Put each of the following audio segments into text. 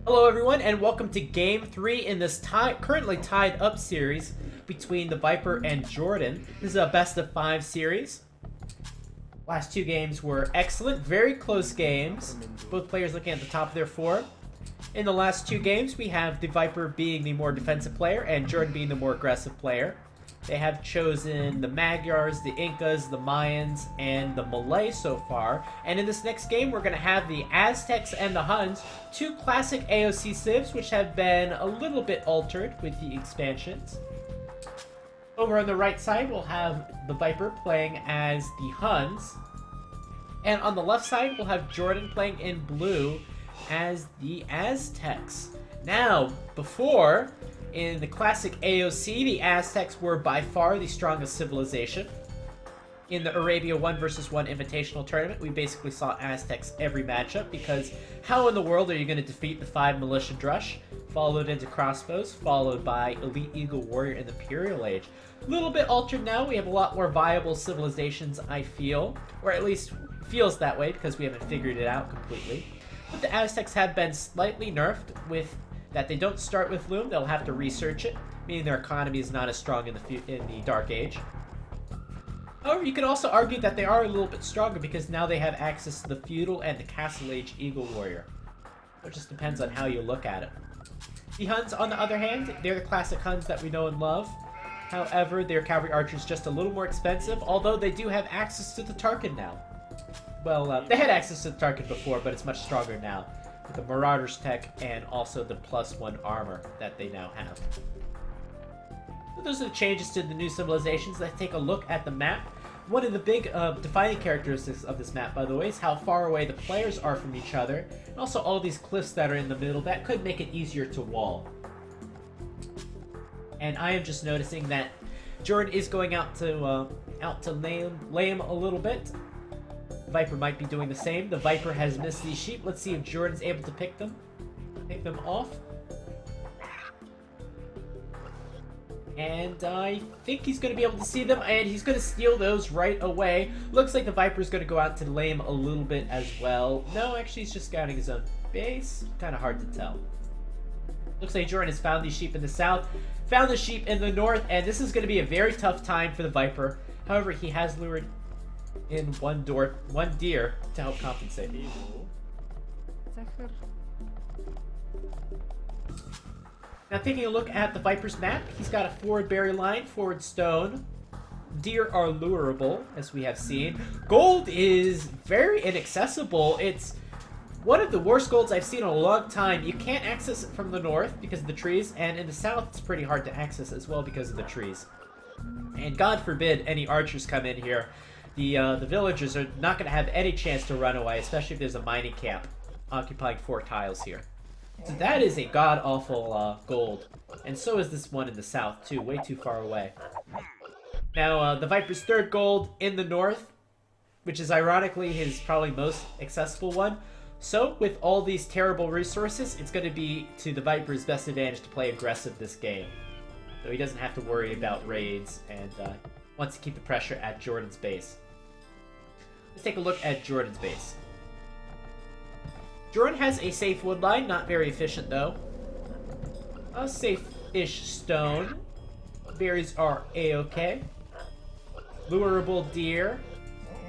Hello everyone and welcome to game 3 in this currently tied up series between the Viper and Jordan. This is a best of 5 series. Last two games were excellent, very close games. Both players looking at the top of their form. In the last two games we have the Viper being the more defensive player and Jordan being the more aggressive player. They have chosen the Magyars, the Incas, the Mayans, and the Malay so far. And in this next game, we're going to have the Aztecs and the Huns, two classic AOC civs, which have been a little bit altered with the expansions. Over on the right side, we'll have the Viper playing as the Huns. And on the left side, we'll have Jordan playing in blue as the Aztecs. Now, before, in the classic AOC, the Aztecs were by far the strongest civilization. In the Arabia 1 vs 1 Invitational Tournament, we basically saw Aztecs every matchup because how in the world are you going to defeat the 5 Militia Drush, followed into Crossbows, followed by Elite Eagle Warrior in the Imperial Age? A little bit altered now, we have a lot more viable civilizations, I feel, or at least feels that way because we haven't figured it out completely. But the Aztecs have been slightly nerfed with that they don't start with Loom, they'll have to research it, meaning their economy is not as strong in the Dark Age. However, you could also argue that they are a little bit stronger because now they have access to the Feudal and the Castle Age Eagle Warrior. It just depends on how you look at it. The Huns, on the other hand, they're the classic Huns that we know and love. However, their cavalry archers just a little more expensive, although they do have access to the Tarkin now. Well, they had access to the Tarkin before, but it's much stronger now, with the Marauder's tech and also the +1 armor that they now have. So those are the changes to the new civilizations. Let's take a look at the map. One of the big defining characteristics of this map, by the way, is how far away the players are from each other, and also all these cliffs that are in the middle. That could make it easier to wall. And I am just noticing that Jordan is going out to lay him a little bit. Viper might be doing the same. The Viper has missed these sheep. Let's see if Jordan's able to pick them off. And I think he's going to be able to see them, and he's going to steal those right away. Looks like the Viper's going to go out to lay him a little bit as well. No, actually he's just scouting his own base. Kind of hard to tell. Looks like Jordan has found these sheep in the south, found the sheep in the north, and this is going to be a very tough time for the Viper. However, he has lured in one deer to help compensate. Now taking a look at the Viper's map, he's got a forward berry line, forward stone. Deer are lurable, as we have seen. Gold is very inaccessible. It's one of the worst golds I've seen in a long time. You can't access it from the north because of the trees, and in the south it's pretty hard to access as well because of the trees. And God forbid any archers come in here. The villagers are not going to have any chance to run away, especially if there's a mining camp occupying 4 tiles here. So that is a god-awful gold. And so is this one in the south, too, way too far away. Now, the Viper's 3rd gold in the north, which is ironically his probably most accessible one. So, with all these terrible resources, it's going to be to the Viper's best advantage to play aggressive this game. So he doesn't have to worry about raids and wants to keep the pressure at Jordan's base. Let's take a look at Jordan's base. Jordan has a safe wood line, not very efficient though. A safe-ish stone. Berries are a-okay. Lurable deer.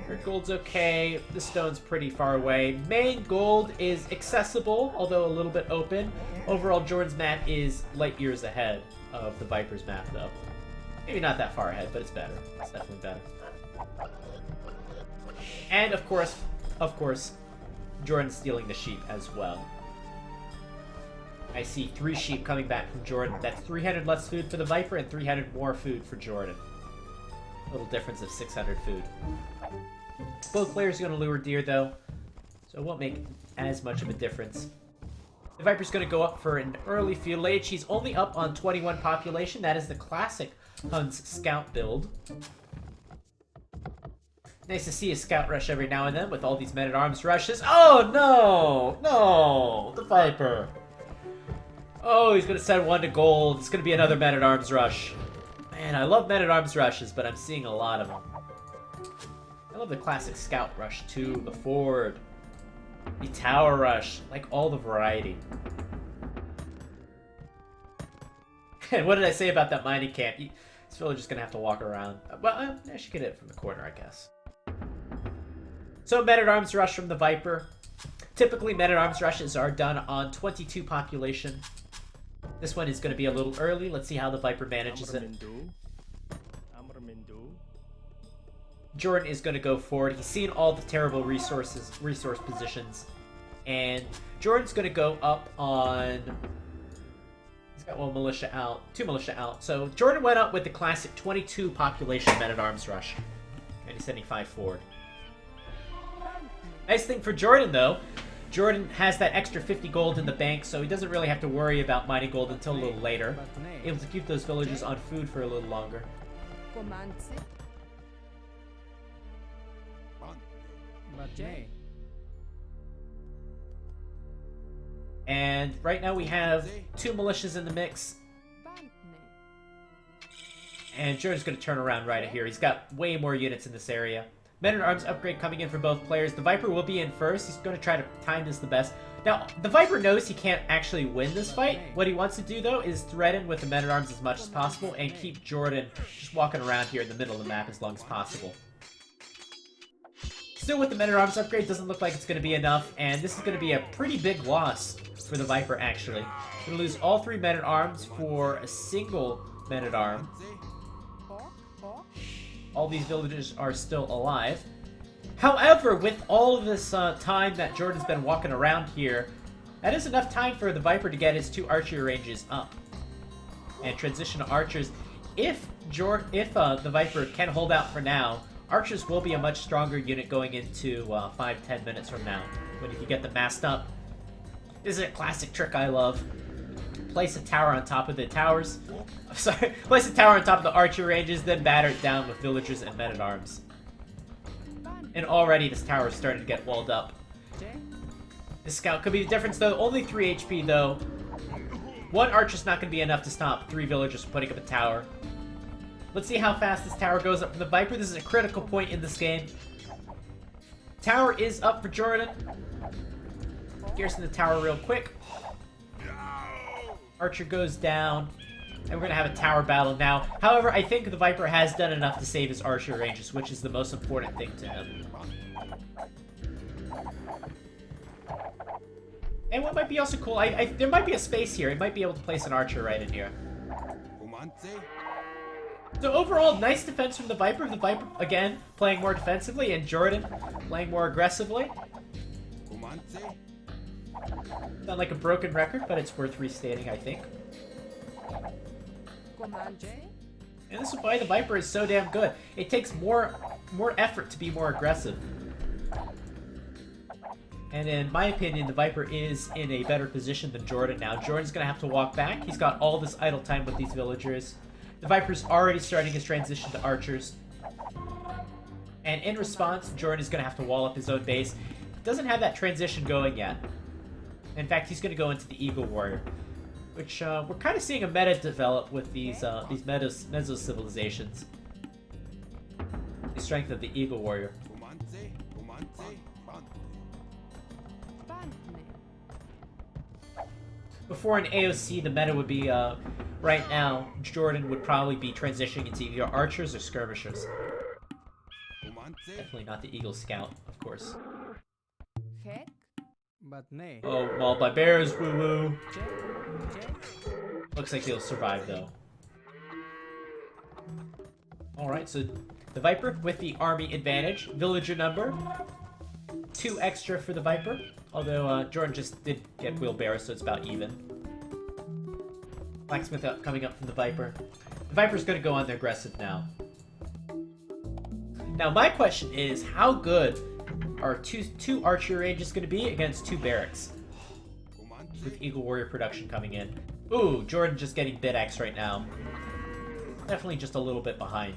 Her gold's okay. The stone's pretty far away. Main gold is accessible, although a little bit open. Overall, Jordan's map is light years ahead of the Viper's map though. Maybe not that far ahead, but it's better. It's definitely better. And of course, Jordan's stealing the sheep as well. I see 3 sheep coming back from Jordan. That's 300 less food for the Viper and 300 more food for Jordan. A little difference of 600 food. Both players are going to lure deer though, so it won't make as much of a difference. The Viper's going to go up for an early Feudal Age. He's only up on 21 population. That is the classic Huns scout build. Nice to see a scout rush every now and then with all these men-at-arms rushes. Oh, no! No! The Viper. Oh, he's going to send 1 to gold. It's going to be another men-at-arms rush. Man, I love men-at-arms rushes, but I'm seeing a lot of them. I love the classic scout rush, too. The forward. The tower rush. Like all the variety. And what did I say about that mining camp? This villager's gonna have to walk around. Well, I should get it from the corner, I guess. So men-at-arms rush from the Viper. Typically, men-at-arms rushes are done on 22 population. This one is going to be a little early. Let's see how the Viper manages it. Jordan is going to go forward. He's seen all the terrible resource positions. And Jordan's going to go up on... He's got one militia out. 2 militia out. So Jordan went up with the classic 22 population men-at-arms rush. And he's sending 5 forward. Nice thing for Jordan, though. Jordan has that extra 50 gold in the bank, so he doesn't really have to worry about mining gold until a little later. Able to keep those villagers on food for a little longer. And right now we have 2 militias in the mix. And Jordan's going to turn around right here. He's got way more units in this area. Men-at-Arms upgrade coming in for both players. The Viper will be in first. He's going to try to time this the best. Now, the Viper knows he can't actually win this fight. What he wants to do, though, is threaten with the Men-at-Arms as much as possible and keep Jordan just walking around here in the middle of the map as long as possible. Still with the Men-at-Arms upgrade, doesn't look like it's going to be enough, and this is going to be a pretty big loss for the Viper, actually. We're going to lose all 3 Men-at-Arms for a single Men-at-Arm. All these villagers are still alive. However, with all of this time that Jordan's been walking around here, that is enough time for the Viper to get his 2 archery ranges up. And transition to archers. If the Viper can hold out for now, archers will be a much stronger unit going into 5-10 minutes from now. When you can get them massed up. This is a classic trick I love. Place a tower on top of the towers. Sorry, place a tower on top of the archer ranges, then batter it down with villagers and men-at-arms. And already this tower is starting to get walled up. This scout could be the difference, though. Only 3 HP, though. 1 archer's not going to be enough to stop 3 villagers from putting up a tower. Let's see how fast this tower goes up for the Viper. This is a critical point in this game. Tower is up for Jordan. Garrison the tower real quick. Archer goes down, and we're going to have a tower battle now. However, I think the Viper has done enough to save his archer ranges, which is the most important thing to him. And what might be also cool, there might be a space here. He might be able to place an archer right in here. So overall, nice defense from the Viper. The Viper, again, playing more defensively, and Jordan playing more aggressively. Sound like a broken record, but it's worth restating, I think. And this is why the Viper is so damn good. It takes more effort to be more aggressive. And in my opinion, the Viper is in a better position than Jordan now. Jordan's going to have to walk back. He's got all this idle time with these villagers. The Viper's already starting his transition to archers. And in response, Jordan is going to have to wall up his own base. Doesn't have that transition going yet. In fact, he's going to go into the Eagle Warrior, which we're kind of seeing a meta develop with these meso civilizations. The strength of the Eagle Warrior. Before an AOC, the meta would be right now. Jordan would probably be transitioning into either archers or skirmishers. Definitely not the Eagle Scout, of course. Oh, mauled by bears, woo-woo. Looks like he'll survive, though. Alright, so the Viper with the army advantage. Villager number. 2 extra for the Viper. Although Jordan just did get wheelbarrow, so it's about even. Blacksmith coming up from the Viper. The Viper's going to go on the aggressive now. Now, my question is, how good are two archer ranges going to be against 2 barracks? With Eagle Warrior production coming in. Ooh, Jordan just getting bit-axe right now. Definitely just a little bit behind.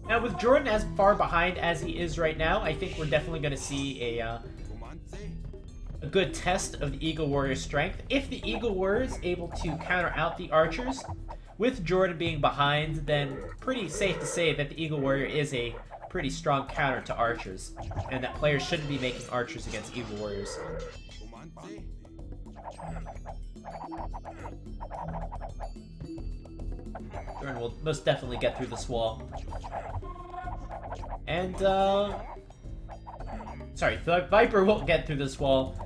Now, with Jordan as far behind as he is right now, I think we're definitely going to see a good test of the Eagle Warrior's strength. If the Eagle Warrior is able to counter out the archers, with Jordan being behind, then pretty safe to say that the Eagle Warrior is a pretty strong counter to archers, and that players shouldn't be making archers against Eagle Warriors. Jordan will most definitely get through this wall. And, sorry, the Viper won't get through this wall.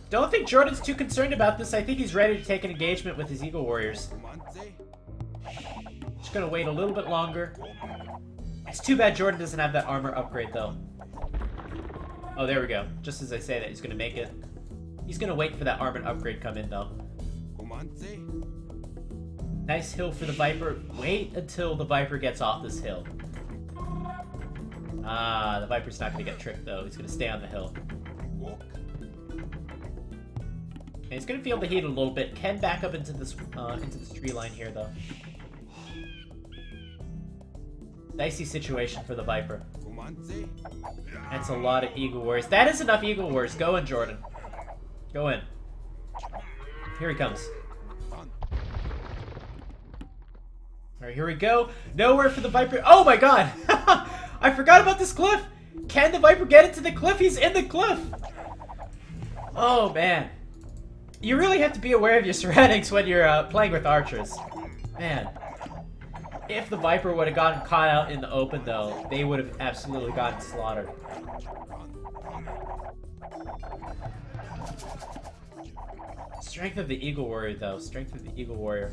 Don't think Jordan's too concerned about this. I think he's ready to take an engagement with his Eagle Warriors. Just gonna wait a little bit longer. It's too bad Jordan doesn't have that armor upgrade, though. Oh, there we go. Just as I say that, he's gonna make it. He's gonna wait for that armor upgrade come in, though. Nice hill for the Viper. Wait until the Viper gets off this hill. Ah, the Viper's not gonna get tricked, though. He's gonna stay on the hill. And he's gonna feel the heat a little bit. Can back up into this tree line here, though. Dicey situation for the Viper. That's a lot of Eagle Warriors. That is enough Eagle Warriors. Go in, Jordan. Go in. Here he comes. Alright, here we go. Nowhere for the Viper. Oh my god! I forgot about this cliff! Can the Viper get into the cliff? He's in the cliff! Oh, man. You really have to be aware of your surroundings when you're playing with archers. Man. If the Viper would have gotten caught out in the open, though, they would have absolutely gotten slaughtered. Strength of the Eagle Warrior, though. Strength of the Eagle Warrior.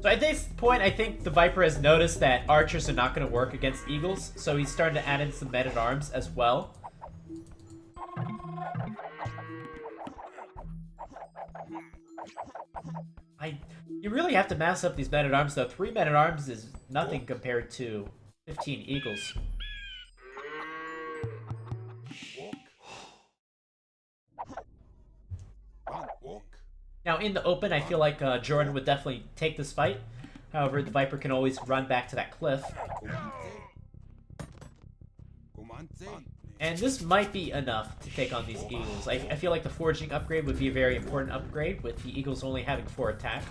So at this point, I think the Viper has noticed that archers are not going to work against eagles, so he's starting to add in some men-at-arms as well. You really have to mass up these men-at-arms, though. 3 men-at-arms is nothing compared to 15 eagles. Now, in the open, I feel like Jordan would definitely take this fight. However, the Viper can always run back to that cliff. And this might be enough to take on these eagles. I feel like the foraging upgrade would be a very important upgrade, with the eagles only having 4 attack.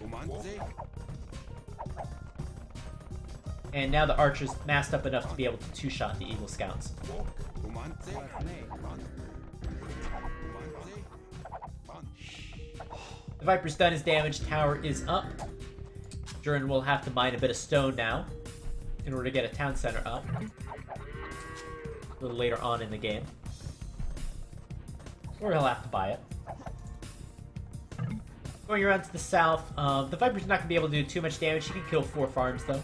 And now the archer's massed up enough to be able to 2-shot the eagle scouts. The Viper's done his damage, tower is up. Jordan will have to mine a bit of stone now in order to get a town center up. A little later on in the game. Or he'll have to buy it. Going around to the south, the Viper's not going to be able to do too much damage. He can kill 4 farms, though.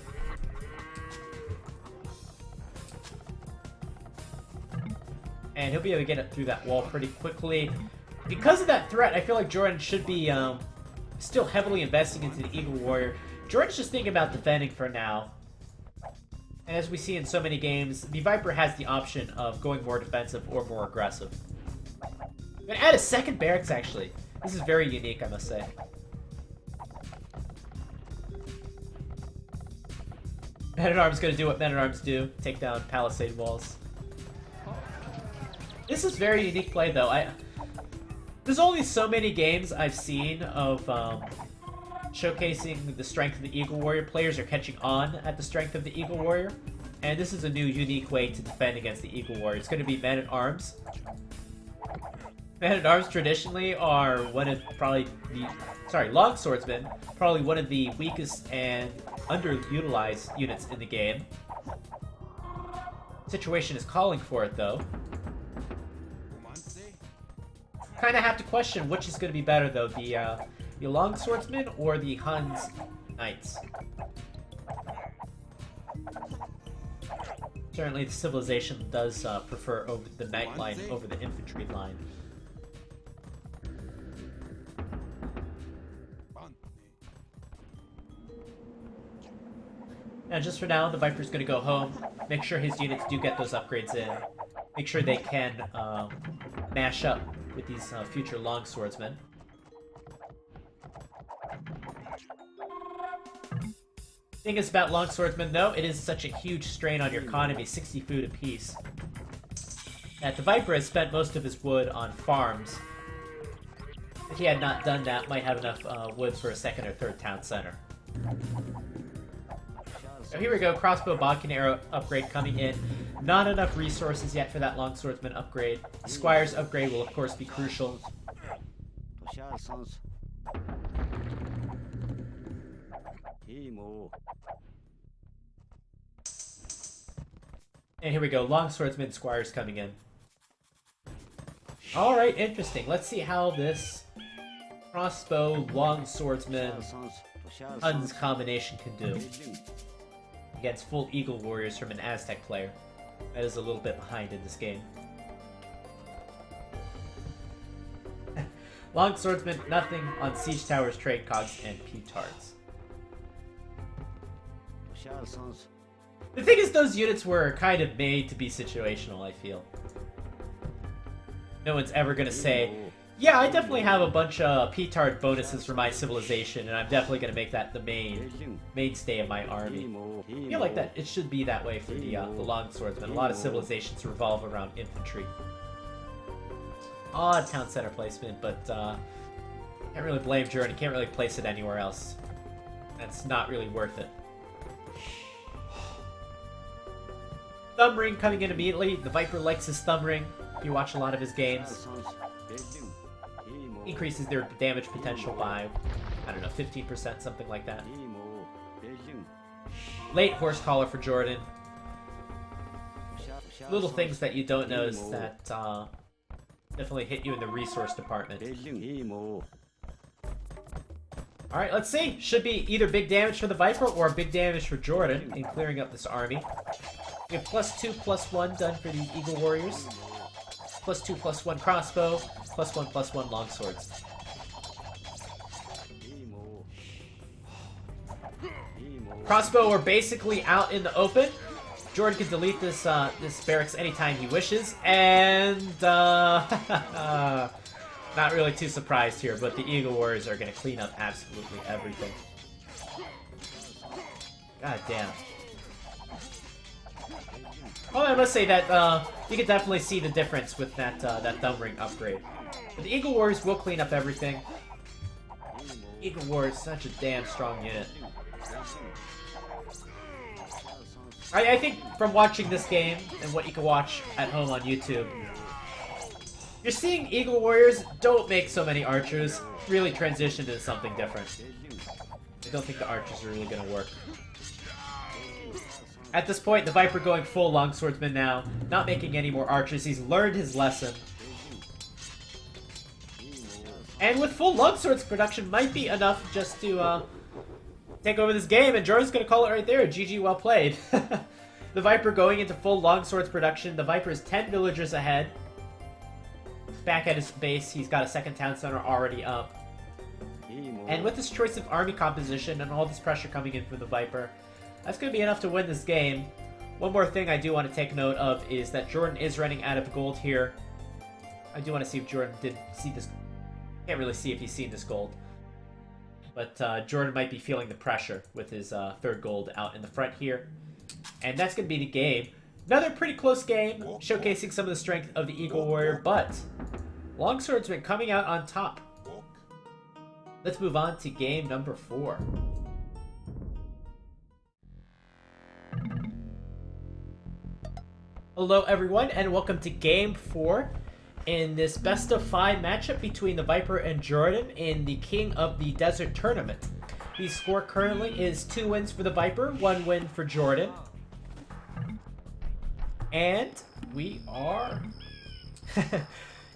And he'll be able to get it through that wall pretty quickly. Because of that threat, I feel like Jordan should be still heavily investing into the Eagle Warrior. Jordan's just thinking about defending for now. And as we see in so many games, the Viper has the option of going more defensive or more aggressive. I'm going to add a second barracks, actually. This is very unique, I must say. Men-at-Arms going to do what Men-at-Arms do. Take down palisade walls. This is very unique play, though. There's only so many games I've seen of showcasing the strength of the Eagle Warrior. Players are catching on at the strength of the Eagle Warrior. And this is a new, unique way to defend against the Eagle Warrior. It's going to be Men-at-Arms. Men-at-Arms traditionally are one of probably the... Sorry, Longswordsmen. Probably one of the weakest and underutilized units in the game. Situation is calling for it, though. Kind of have to question which is going to be better, though, the Longswordsmen or the Huns Knights. Certainly, the civilization does prefer over the Knight line over the infantry line. Now, just for now, the Viper's going to go home, make sure his units do get those upgrades in, make sure they can mash up with these future Longswordsmen. Thing is about Longswordsmen, though, it is such a huge strain on your economy, 60 food apiece, that the Viper has spent most of his wood on farms. If he had not done that, might have enough wood for a 2nd or 3rd town center. So here we go, crossbow bodkin arrow upgrade coming in. Not enough resources yet for that Longswordsman upgrade. The Squire's upgrade will of course be crucial And here we go, long swordsman Squire's coming in. Alright, interesting. Let's see how this crossbow long swordsman Huns combination can do against full Eagle Warriors from an Aztec player. That is a little bit behind in this game. Long swordsman, nothing on siege towers, trade cogs, and petards. The thing is, those units were kind of made to be situational, I feel. No one's ever gonna say, yeah, I definitely have a bunch of petard bonuses for my civilization, and I'm definitely gonna make that the mainstay of my army. I feel like that it should be that way for the long swordsman. A lot of civilizations revolve around infantry. Odd town center placement, but can't really blame Jordan. Can't really place it anywhere else. That's not really worth it. Thumb ring coming in immediately. The Viper likes his thumb ring. If you watch a lot of his games, increases their damage potential by, I don't know, 15%, something like that. Late horse collar for Jordan. Little things that you don't notice that definitely hit you in the resource department. Alright, let's see. Should be either big damage for the Viper or big damage for Jordan in clearing up this army. We have +2/+1 done for the Eagle Warriors. +2/+1 crossbow, +1/+1 longswords. Crossbow are basically out in the open. Jordan can delete this this barracks anytime he wishes, and not really too surprised here, but the Eagle Warriors are going to clean up absolutely everything. God damn. Oh, I must say that you can definitely see the difference with that that thumb ring upgrade. But the Eagle Warriors will clean up everything. Eagle Warriors, such a damn strong unit. I think from watching this game and what you can watch at home on YouTube, you're seeing Eagle Warriors don't make so many archers really transition to something different. I don't think the archers are really going to work. At this point, the Viper going full longswordsman now, not making any more archers. He's learned his lesson. And with full longswords production might be enough just to take over this game, and Jordan's going to call it right there. GG, well played. The Viper going into full longswords production. The Viper is 10 villagers ahead. Back at his base, he's got a second town center already up. And with this choice of army composition and all this pressure coming in from the Viper, that's going to be enough to win this game. One more thing I do want to take note of is that Jordan is running out of gold here. I do want to see if Jordan did see this. Can't really see if he's seen this gold. But Jordan might be feeling the pressure with his third gold out in the front here. And that's going to be the game. Another pretty close game, showcasing some of the strength of the Eagle Warrior, but Longswordsman coming out on top. Let's move on to game number 4. Hello everyone, and welcome to game 4 in this best of 5 matchup between the Viper and Jordan in the King of the Desert tournament. The score currently is 2 wins for the Viper, 1 win for Jordan. And we are...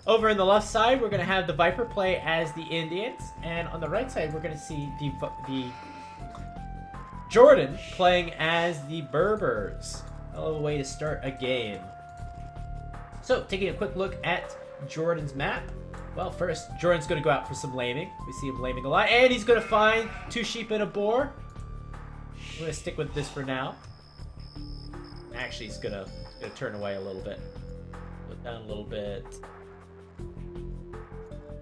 Over in the left side, we're going to have the Viper play as the Indians, and on the right side, we're going to see the Jordan playing as the Berbers. Hell of a way to start a game. So, taking a quick look at Jordan's map. Well, first, Jordan's going to go out for some lambing. We see him lambing a lot, and he's going to find 2 sheep and a boar. I'm going to stick with this for now. Actually, he's going to turn away a little bit. Put down a little bit.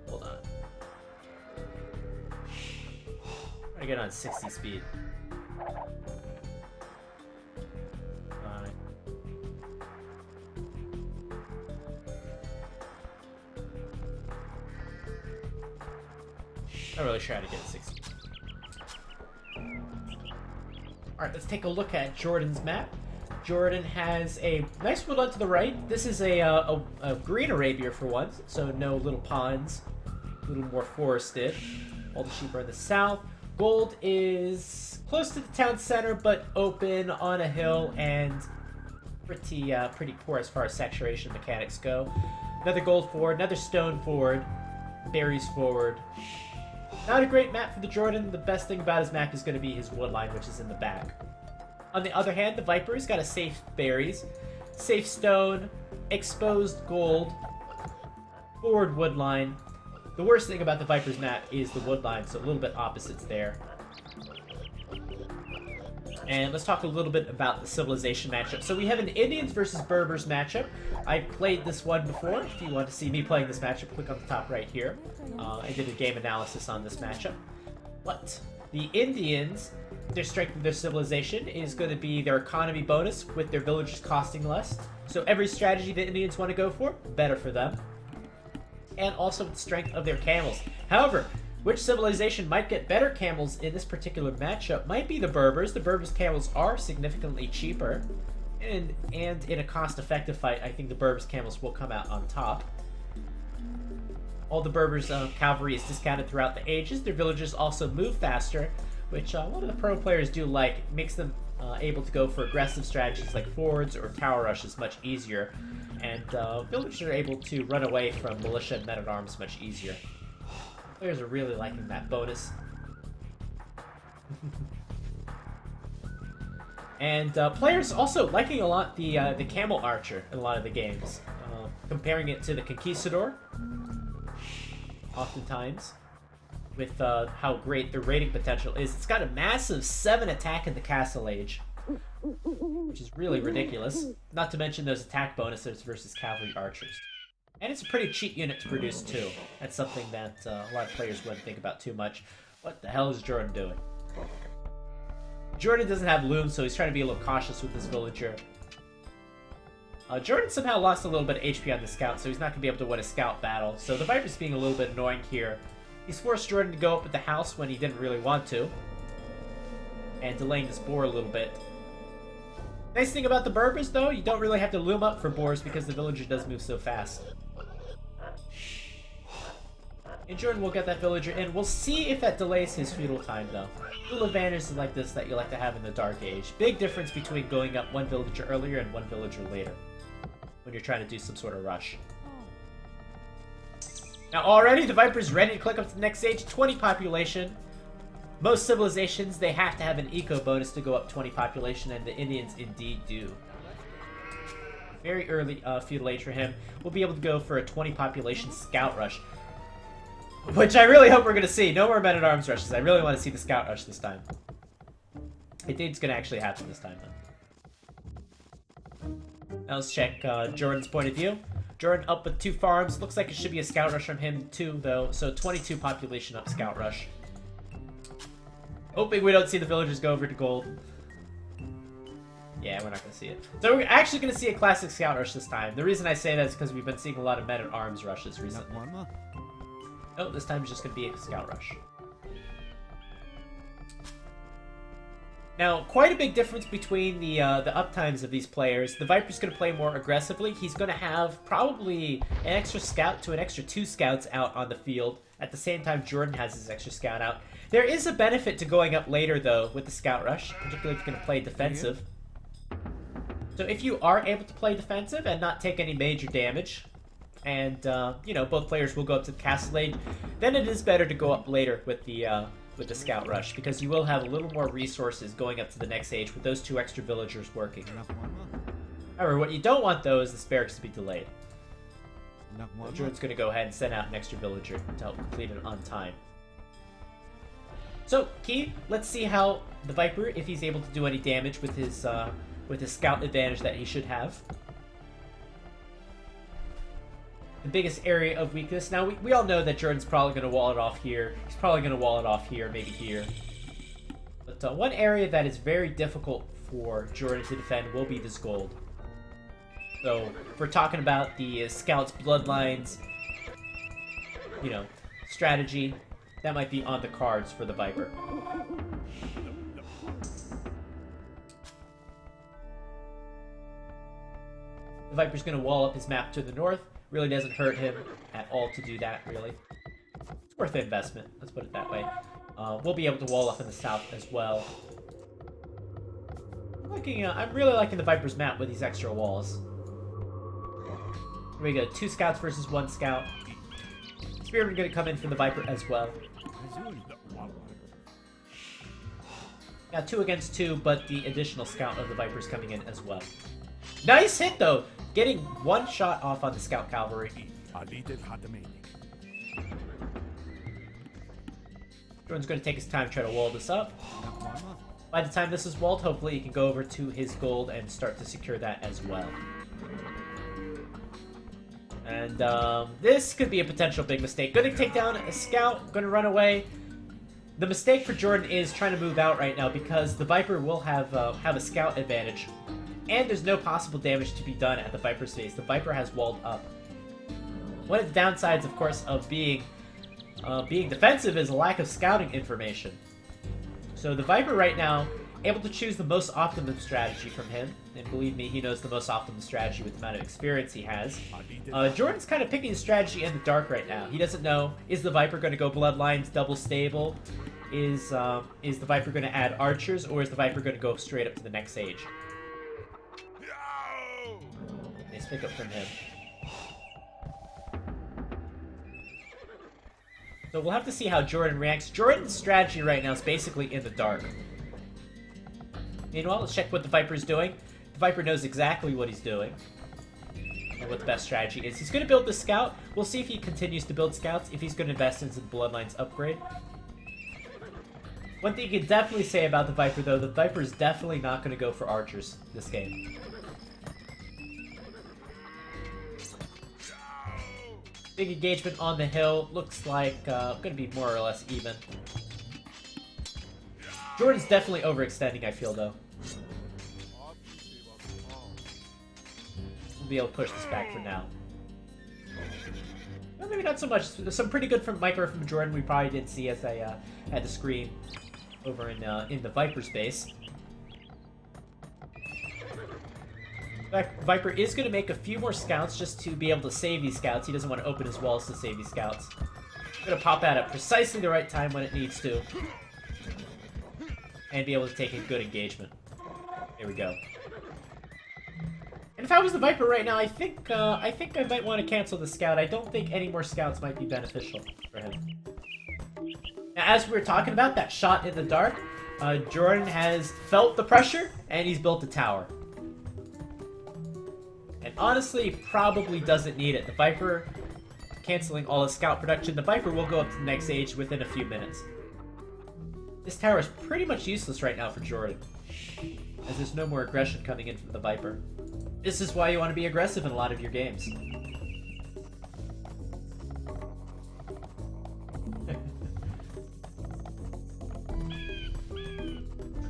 Hold on. I get on 60 speed. Fine. Not really sure how to get a 60. Alright, let's take a look at Jordan's map. Jordan has a nice woodland to the right. This is a green Arabia for once, so no little ponds a little more forested. All the sheep are in the south. Gold is close to the town center, but open on a hill and pretty poor as far as saturation mechanics go. Another gold forward, another stone forward, berries forward. Not a great map for the Jordan. The best thing about his map is going to be his wood line, which is in the back. On the other hand, the Viper's got a safe berries, safe stone, exposed gold, forward wood line. The worst thing about the Viper's map is the wood line, so a little bit opposites there. And let's talk a little bit about the civilization matchup. So we have an Indians versus Berbers matchup. I've played this one before. If you want to see me playing this matchup, click on the top right here. I did a game analysis on this matchup. But the Indians, their strength of their civilization is going to be their economy bonus with their villagers costing less. So every strategy the Indians want to go for, better for them. And also the strength of their camels. However, which civilization might get better camels in this particular matchup might be the Berbers. The Berbers' camels are significantly cheaper. And in a cost-effective fight, I think the Berbers' camels will come out on top. All the Berbers' cavalry is discounted throughout the ages. Their villagers also move faster, which a lot of the pro players do like. It makes them able to go for aggressive strategies like forwards or tower rushes much easier. And villagers are able to run away from militia and men-at-arms much easier. Players are really liking that bonus. And players also liking a lot the Camel Archer in a lot of the games. Comparing it to the Conquistador, oftentimes, with how great the rating potential is. It's got a massive 7 attack in the Castle Age, which is really ridiculous. Not to mention those attack bonuses versus Cavalry Archers. And it's a pretty cheap unit to produce, too. That's something that a lot of players wouldn't think about too much. What the hell is Jordan doing? Jordan doesn't have looms, so he's trying to be a little cautious with his villager. Jordan somehow lost a little bit of HP on the scout, so he's not going to be able to win a scout battle. So the Viper's being a little bit annoying here. He's forced Jordan to go up with the house when he didn't really want to. And delaying this boar a little bit. Nice thing about the Berbers, though, you don't really have to loom up for boars because the villager does move so fast. And Jordan will get that villager in. We'll see if that delays his feudal time, though. Little advantages like this that you like to have in the Dark Age. Big difference between going up one villager earlier and one villager later when you're trying to do some sort of rush. Now already the Viper's ready to click up to the next stage. 20 population. Most civilizations, they have to have an eco bonus to go up 20 population, and the Indians indeed do. Very early feudal age for him. We'll be able to go for a 20 population scout rush. Which I really hope we're going to see. No more men-at-arms rushes. I really want to see the scout rush this time. I think it's going to actually happen this time, though. Now let's check Jordan's point of view. Jordan up with 2 farms. Looks like it should be a scout rush from him, too, though. So 22 population up scout rush. Hoping we don't see the villagers go over to gold. Yeah, we're not going to see it. So we're actually going to see a classic scout rush this time. The reason I say that is because we've been seeing a lot of men-at-arms rushes recently. Oh, this time it's just going to be a scout rush. Now, quite a big difference between the uptimes of these players. The Viper's going to play more aggressively. He's going to have probably an extra scout to an extra 2 scouts out on the field. At the same time, Jordan has his extra scout out. There is a benefit to going up later, though, with the scout rush, particularly if you're going to play defensive. So if you are able to play defensive and not take any major damage, and, you know, both players will go up to the Castle Age, then it is better to go up later with the Scout Rush, because you will have a little more resources going up to the next age with those 2 extra villagers working. However, what you don't want, though, is the barracks to be delayed. Jordan's going to go ahead and send out an extra villager to help complete it on time. So, Key, let's see how the Viper, if he's able to do any damage with his scout advantage that he should have. The biggest area of weakness. Now, we all know that Jordan's probably going to wall it off here. He's probably going to wall it off here, maybe here. But one area that is very difficult for Jordan to defend will be this gold. So, if we're talking about the Scouts' Bloodlines, you know, strategy, that might be on the cards for the Viper. The Viper's going to wall up his map to the north. Really doesn't hurt him at all to do that, really. worth the investment. Let's put it that way. We'll be able to wall off in the south as well. I'm really liking the Viper's map with these extra walls. Here we go. 2 scouts versus 1 scout. Spearman going to come in for the Viper as well. Now 2 against 2, but the additional scout of the Viper's coming in as well. Nice hit, though! Getting 1 shot off on the scout cavalry. Jordan's going to take his time to try to wall this up. By the time this is walled, hopefully he can go over to his gold and start to secure that as well. And this could be a potential big mistake. Going to take down a scout, going to run away. The mistake for Jordan is trying to move out right now because the Viper will have a scout advantage. And there's no possible damage to be done at the Viper's face. The Viper has walled up. One of the downsides, of course, of being defensive is a lack of scouting information. So the Viper right now, able to choose the most optimum strategy from him. And believe me, he knows the most optimum strategy with the amount of experience he has. Jordan's kind of picking his strategy in the dark right now. He doesn't know, is the Viper going to go Bloodlines double stable? Is the Viper going to add archers? Or is the Viper going to go straight up to the next age? Nice pickup from him. So we'll have to see how Jordan reacts. Jordan's strategy right now is basically in the dark. Meanwhile, let's check what the Viper's doing. The Viper knows exactly what he's doing and what the best strategy is. He's going to build the scout. We'll see if he continues to build scouts, if he's going to invest into the Bloodlines upgrade. One thing you can definitely say about the Viper, though, the Viper is definitely not going to go for archers this game. Big engagement on the hill. Looks like going to be more or less even. Jordan's definitely overextending, I feel, though. We'll be able to push this back for now. Well, maybe not so much. Some pretty good micro from Jordan we probably didn't see as I had the screen over in the Viper's base. Viper is going to make a few more scouts just to be able to save these scouts. He doesn't want to open his walls to save these scouts. Going to pop that at precisely the right time when it needs to. And be able to take a good engagement. There we go. And if I was the Viper right now, I think I might want to cancel the scout. I don't think any more scouts might be beneficial for him. Now, as we were talking about, that shot in the dark, Jordan has felt the pressure, and he's built a tower. And honestly, probably doesn't need it. The Viper, canceling all his scout production, the Viper will go up to the next age within a few minutes. This tower is pretty much useless right now for Jordan, as there's no more aggression coming in from the Viper. This is why you want to be aggressive in a lot of your games.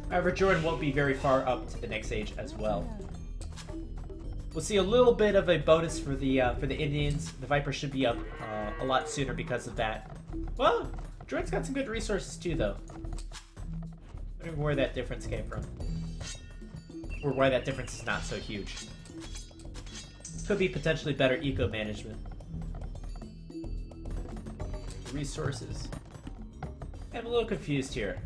However, Jordan won't be very far up to the next age as well. We'll see a little bit of a bonus for the Indians. The Viper should be up a lot sooner because of that. Well, Jordan's got some good resources too, though. I don't know where that difference came from. Or why that difference is not so huge. Could be potentially better eco-management. Resources. I'm a little confused here.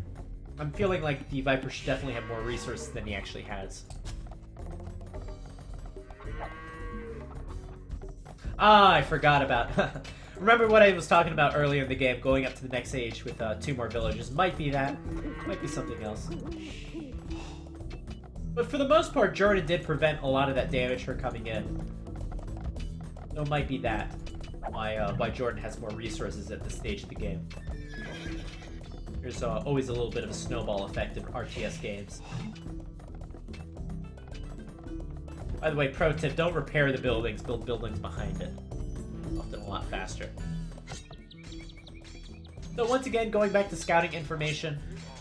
I'm feeling like the Viper should definitely have more resources than he actually has. Ah, I forgot about... Remember what I was talking about earlier in the game, going up to the next age with 2 more villagers. Might be that. Might be something else. But for the most part, Jordan did prevent a lot of that damage from coming in. So it might be that. Why Jordan has more resources at this stage of the game. There's always a little bit of a snowball effect in RTS games. By the way, pro tip, don't repair the buildings, build buildings behind it. Often a lot faster. So once again, going back to scouting information,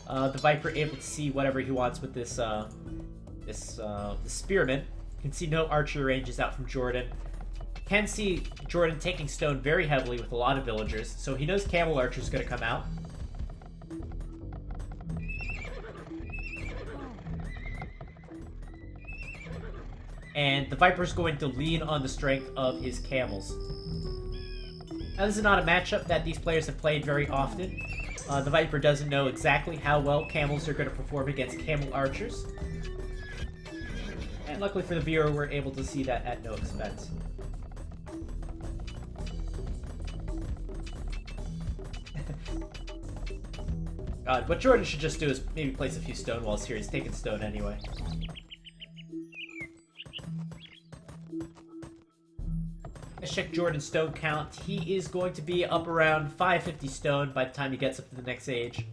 the Viper able to see whatever he wants with this the Spearman. You can see no archer ranges out from Jordan. Can see Jordan taking stone very heavily with a lot of villagers, so he knows Camel Archer is going to come out. And the Viper's going to lean on the strength of his camels. Now, this is not a matchup that these players have played very often. The Viper doesn't know exactly how well camels are going to perform against camel archers. And luckily for the viewer, we're able to see that at no expense. What Jordan should just do is maybe place a few stone walls here. He's taking stone anyway. Let's check Jordan's stone count. He is going to be up around 550 stone by the time he gets up to the next age.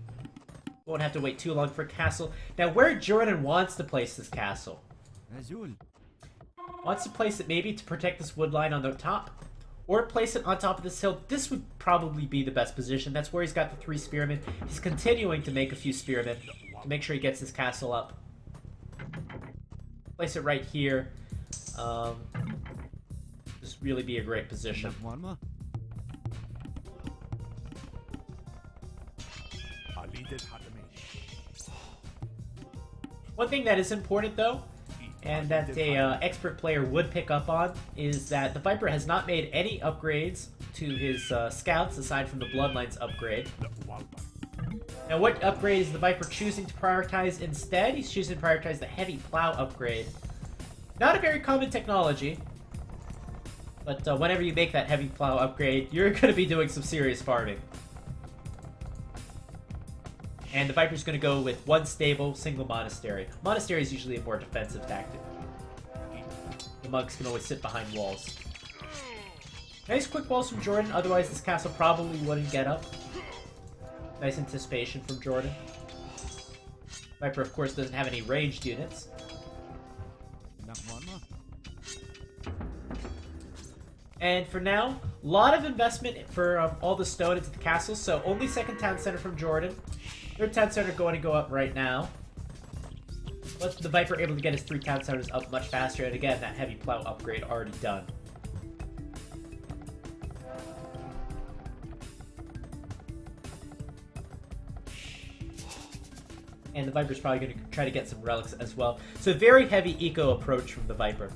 Won't have to wait too long for a castle. Now, where Jordan wants to place this castle. Wants to place it maybe to protect this wood line on the top, or place it on top of this hill. This would probably be the best position. That's where he's got the 3 spearmen. He's continuing to make a few spearmen to make sure he gets his castle up. Place it right here. This really be a great position. One thing that is important though, and that a expert player would pick up on, is that the Viper has not made any upgrades to his scouts aside from the Bloodlines upgrade. Now, what upgrade is the Viper choosing to prioritize instead? He's choosing to prioritize the Heavy Plow upgrade. Not a very common technology, but whenever you make that Heavy Plow upgrade, you're going to be doing some serious farming. And the Viper's going to go with 1 stable, single monastery. Monastery is usually a more defensive tactic. The monks can always sit behind walls. Nice quick walls from Jordan, otherwise this castle probably wouldn't get up. Nice anticipation from Jordan. Viper, of course, doesn't have any ranged units. And for now, a lot of investment for all the stone into the castle, so only 2nd town center from Jordan. 3rd town center going to go up right now. But the Viper able to get his 3 town centers up much faster, and again, that Heavy Plow upgrade already done. And the Viper's probably going to try to get some relics as well. So very heavy eco approach from the Viper.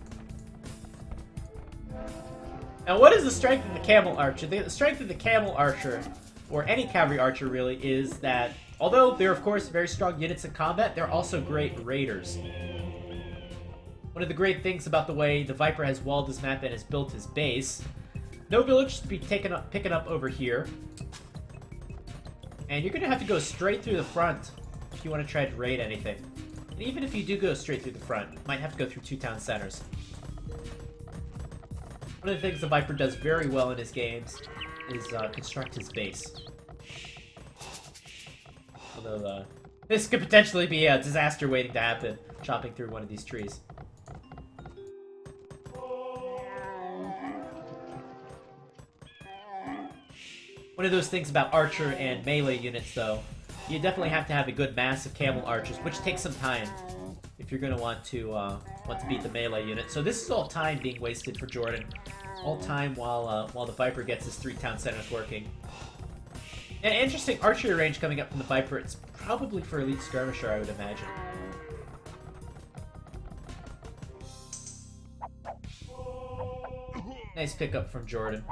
Now, what is the strength of the Camel Archer? The strength of the Camel Archer, or any cavalry archer really, is that although they're, of course, very strong units in combat, they're also great raiders. One of the great things about the way the Viper has walled his map and has built his base, no village to be picking up over here. And you're going to have to go straight through the front if you want to try to raid anything. And even if you do go straight through the front, you might have to go through 2 town centers. One of the things the Viper does very well in his games is construct his base. Although, this could potentially be a disaster waiting to happen, chopping through one of these trees. One of those things about archer and melee units, though, you definitely have to have a good mass of camel archers, which takes some time if you're going to want to beat the melee unit. So this is all time being wasted for Jordan. All time while the Viper gets his 3 town centers working. And interesting archery range coming up from the Viper. It's probably for Elite Skirmisher, I would imagine. Nice pickup from Jordan.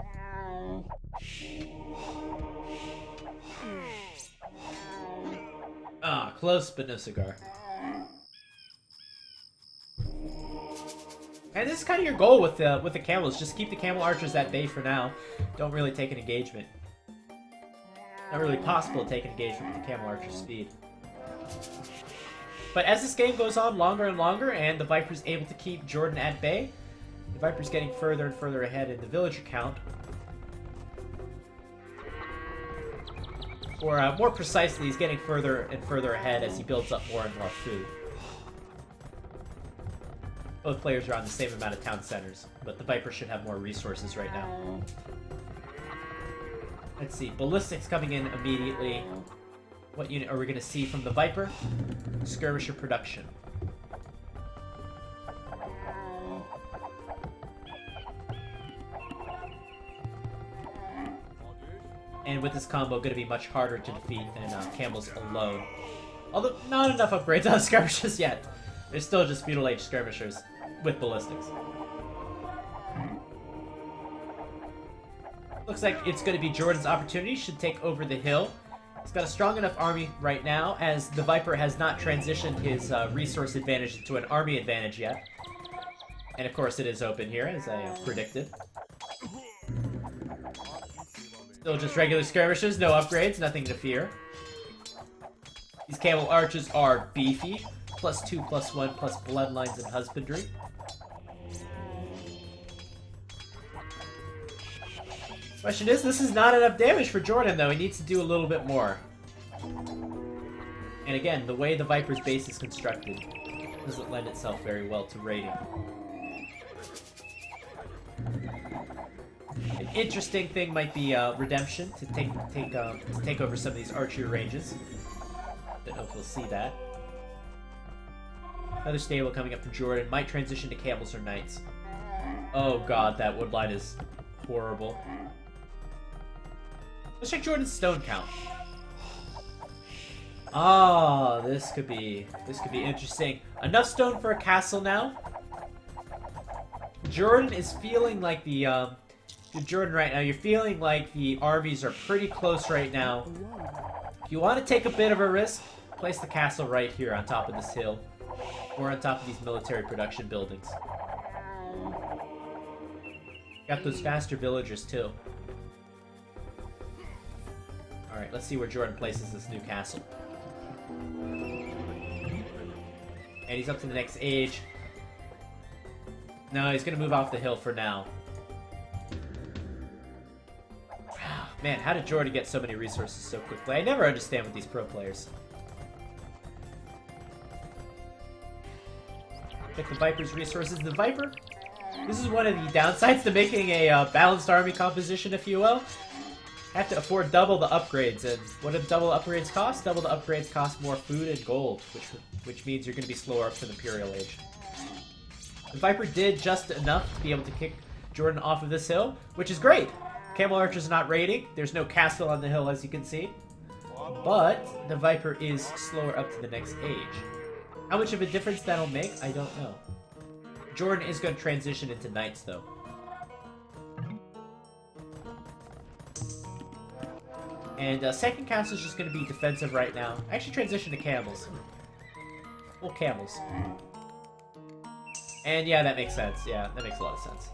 Ah, close, but no cigar. And this is kind of your goal with the camels. Just keep the camel archers at bay for now. Don't really take an engagement. Not really possible to take an engagement with the camel archer's speed. But as this game goes on longer and longer, and the Viper's able to keep Jordan at bay, the Viper's getting further and further ahead in the villager count. Or more precisely, he's getting further and further ahead as he builds up more and more food. Both players are on the same amount of town centers, but the Viper should have more resources right now. Let's see, ballistics coming in immediately. What unit are we going to see from the Viper? Skirmisher production. And with this combo, going to be much harder to defeat than camels alone. Although, not enough upgrades on skirmishers yet. They're still just feudal age skirmishers with ballistics. Looks like it's going to be Jordan's opportunity. Should take over the hill. He's got a strong enough army right now, as the Viper has not transitioned his resource advantage into an army advantage yet. And of course it is open here, as I predicted. Still just regular skirmishes, no upgrades, nothing to fear. These camel archers are beefy. +2, +1, plus bloodlines and husbandry. Question is, this is not enough damage for Jordan, though. He needs to do a little bit more. And again, the way the Viper's base is constructed doesn't lend itself very well to raiding. An interesting thing might be redemption to take over some of these archery ranges. Don't know if we'll see that. Another stable coming up for Jordan. Might transition to camels or knights. Oh god, that woodline is horrible. Let's check Jordan's stone count. Ah, this could be interesting. Enough stone for a castle now. Jordan is feeling like Jordan right now, you're feeling like the RVs are pretty close right now. If you want to take a bit of a risk, place the castle right here on top of this hill. Or on top of these military production buildings. Got those faster villagers too. Alright, let's see where Jordan places this new castle. And he's up to the next age. No, he's gonna move off the hill for now. Man, how did Jordan get so many resources so quickly? I never understand with these pro players. Check the Viper's resources. The Viper, this is one of the downsides to making a balanced army composition, if you will. Have to afford double the upgrades, and what do double upgrades cost? Double the upgrades cost more food and gold, which means you're going to be slower up to the Imperial Age. The Viper did just enough to be able to kick Jordan off of this hill, which is great. Camel Archer's not raiding. There's no castle on the hill, as you can see. But the Viper is slower up to the next age. How much of a difference that'll make, I don't know. Jordan is going to transition into knights, though. And second castle is just going to be defensive right now. Actually transition to camels. Well, camels. And yeah, that makes sense. Yeah, that makes a lot of sense.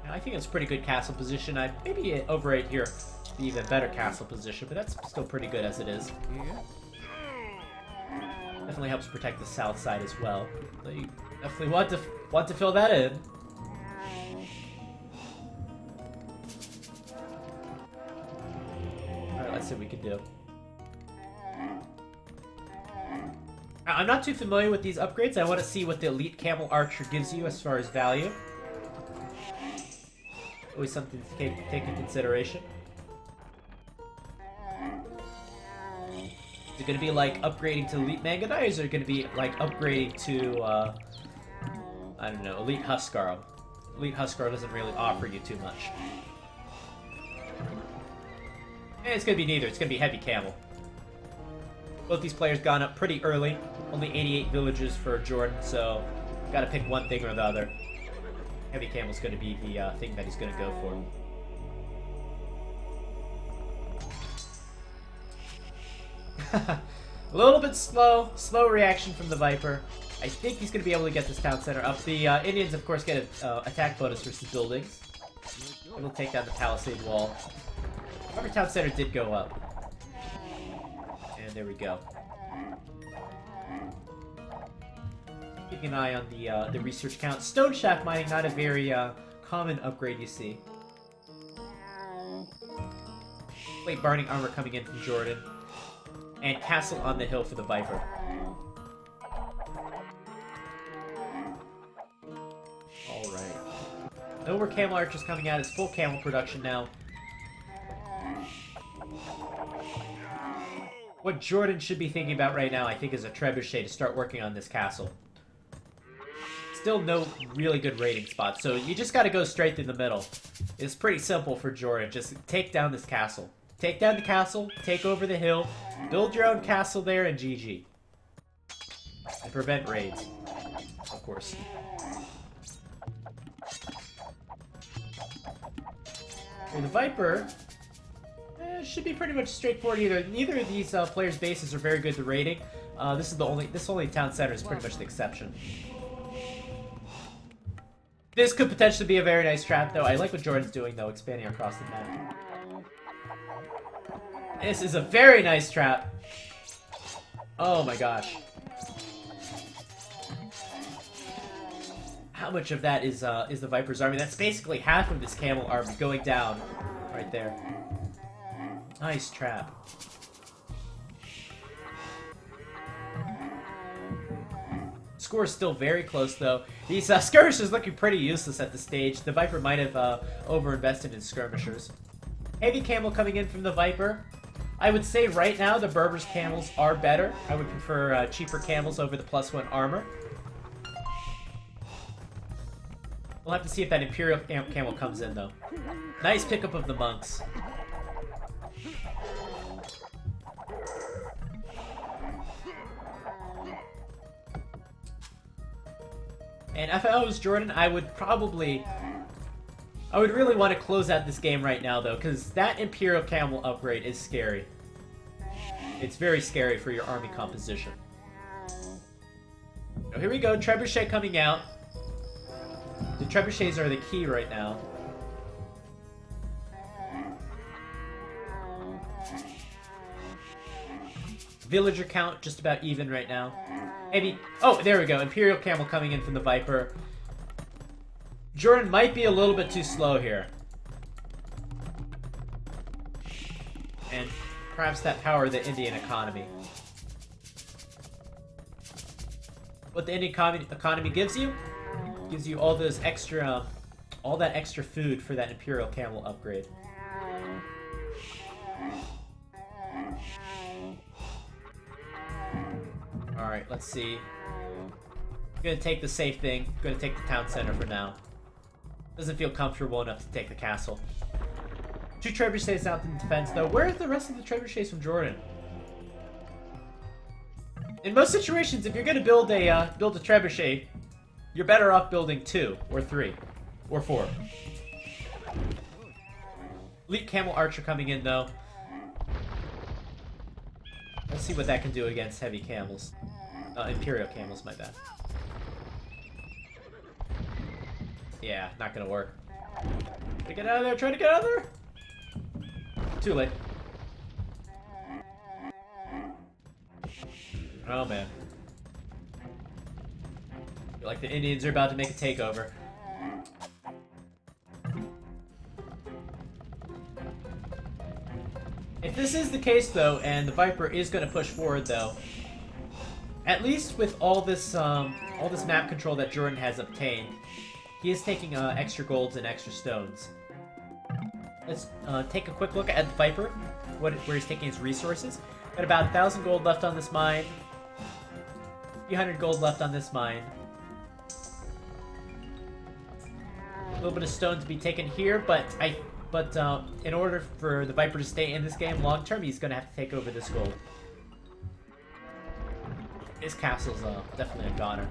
I think it's a pretty good castle position. Maybe over right here, be even better castle position, but that's still pretty good as it is. Definitely helps protect the south side as well. So you definitely want to fill that in. Alright, let's see what we can do. I'm not too familiar with these upgrades. I want to see what the Elite Camel Archer gives you as far as value. Always something to take into consideration. Is it going to be like upgrading to Elite Mangonite, or is it going to be like upgrading to, I don't know, Elite Huskarl? Elite Huskarl doesn't really offer you too much. And it's going to be neither. It's going to be Heavy Camel. Both these players gone up pretty early. Only 88 villages for Jordan, so got to pick one thing or the other. Heavy Camel's going to be the thing that he's going to go for. A little bit slow reaction from the Viper. I think he's going to be able to get this town center up. The Indians, of course, get an attack bonus versus buildings. It'll take down the palisade wall. However, town center did go up. And there we go. Keeping an eye on the research count. Stone shaft mining, not a very common upgrade you see. Plate burning armor coming in from Jordan. And castle on the hill for the Viper. Alright. No more camel archers coming out. It's full camel production now. What Jordan should be thinking about right now, I think, is a trebuchet to start working on this castle. Still no really good raiding spots, so you just gotta go straight through the middle. It's pretty simple for Jordan. Just take down this castle. Take down the castle, take over the hill, build your own castle there, and GG. And prevent raids, of course. For the Viper, should be pretty much straightforward. Neither of these players' bases are very good at raiding. This only town center is pretty much the exception. This could potentially be a very nice trap, though. I like what Jordan's doing, though, expanding across the map. This is a very nice trap. Oh my gosh. How much of that is the Viper's army? That's basically half of this camel army going down right there. Nice trap. Score is still very close, though. These skirmishers looking pretty useless at this stage. The Viper might have overinvested in skirmishers. Heavy camel coming in from the Viper. I would say right now the Berber's camels are better. I would prefer cheaper camels over the +1 armor. We'll have to see if that Imperial camel comes in, though. Nice pickup of the monks. And if I was Jordan, I would really want to close out this game right now, though, because that Imperial Camel upgrade is scary. It's very scary for your army composition. So here we go, Trebuchet coming out. The Trebuchets are the key right now. Villager count just about even right now. Maybe. Oh, there we go. Imperial Camel coming in from the Viper. Jordan might be a little bit too slow here. And perhaps that power the Indian economy. What the Indian economy gives you all those extra, all that extra food for that Imperial Camel upgrade. Alright, let's see. I'm gonna take the safe thing. I'm gonna take the town center for now. Doesn't feel comfortable enough to take the castle. 2 trebuchets out in defense, though. Where are the rest of the trebuchets from Jordan? In most situations, if you're gonna build a trebuchet, you're better off building 2 or 3 or 4. Elite Camel Archer coming in, though. Let's see what that can do against heavy camels. Imperial camels, my bad. Yeah, not gonna work. Try to get out of there, try to get out of there! Too late. Oh, man. Feel like the Indians are about to make a takeover. If this is the case, though, and the Viper is going to push forward, though, at least with all this map control that Jordan has obtained, he is taking extra golds and extra stones. Let's take a quick look at the Viper, where he's taking his resources. Got about 1,000 gold left on this mine. 300 gold left on this mine. A little bit of stone to be taken here, but in order for the Viper to stay in this game long term, he's going to have to take over this gold. His castle's definitely a goner.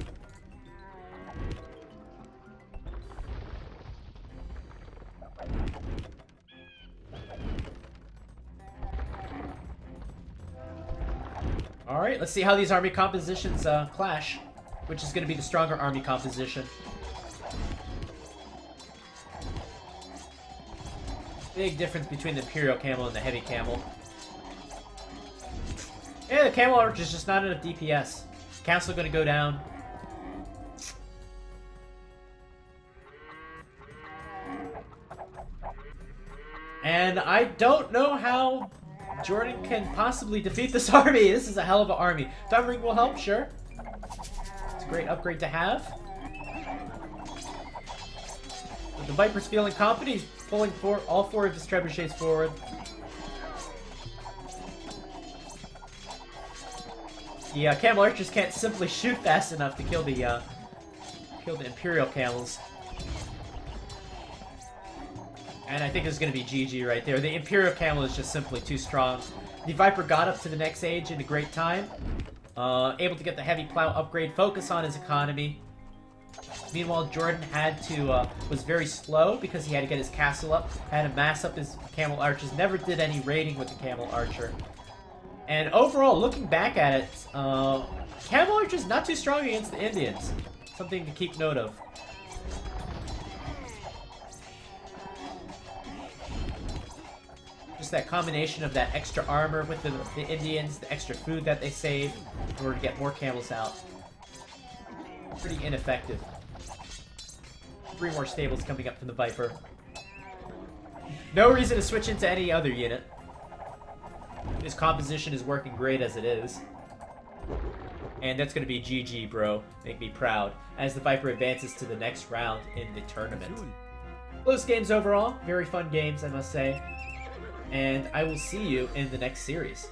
Alright, let's see how these army compositions clash. Which is going to be the stronger army composition. Big difference between the Imperial Camel and the Heavy Camel. Yeah, the Camel Archer is just not enough DPS. Castle going to go down. And I don't know how Jordan can possibly defeat this army. This is a hell of an army. Thumb Ring will help, sure. It's a great upgrade to have. But the Viper's feeling confident. He's pulling all 4 of his trebuchets forward. The Camel Archers can't simply shoot fast enough to kill the Imperial Camels. And I think it's going to be GG right there. The Imperial Camel is just simply too strong. The Viper got up to the next age in a great time. Able to get the Heavy Plow upgrade, focus on his economy. Meanwhile, Jordan was very slow because he had to get his castle up, had to mass up his Camel Archers, never did any raiding with the Camel Archer. And overall, looking back at it, Camel Archer's not too strong against the Indians. Something to keep note of. Just that combination of that extra armor with the Indians, the extra food that they save in order to get more camels out. Pretty ineffective. 3 more stables coming up from the Viper. No reason to switch into any other unit. His composition is working great as it is. And that's going to be GG, bro. Make me proud. As the Viper advances to the next round in the tournament. Close games overall. Very fun games, I must say. And I will see you in the next series.